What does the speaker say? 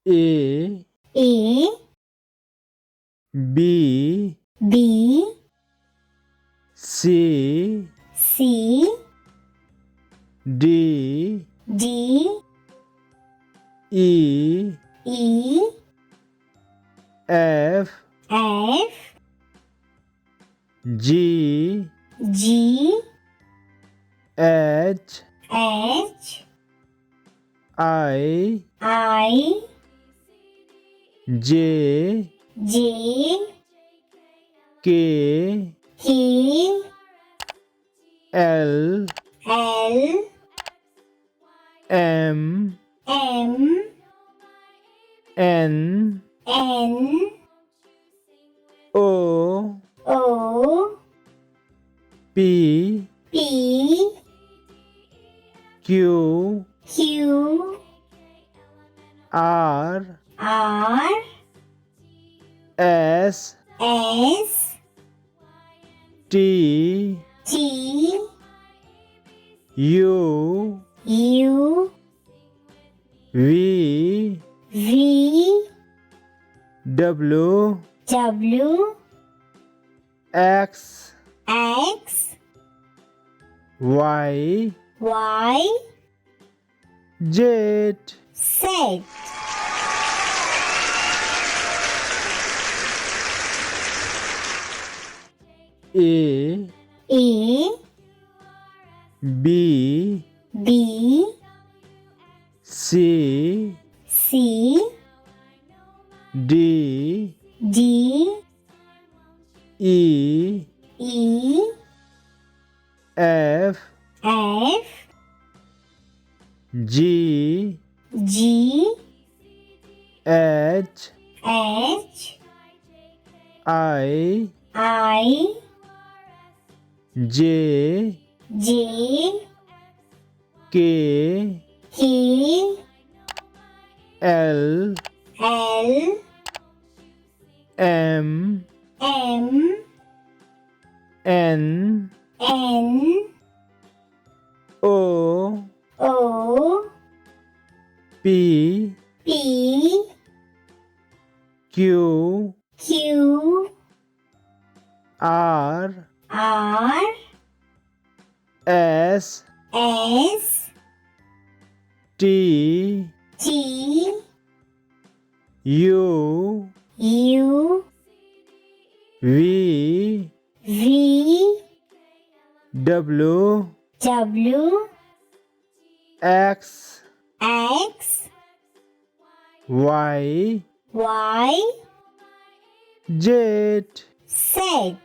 A B B C C D D E E F F G G H H I I J J K K L L M M N N O O P P Q Q R R S S T T U U V V W W X X Y Y Z. Z. A A B B C C D D E E F F G G H H I I J J K K L L M M N N O O P P Q Q R R S S T T U U V V W W X X Y Y Z. Z.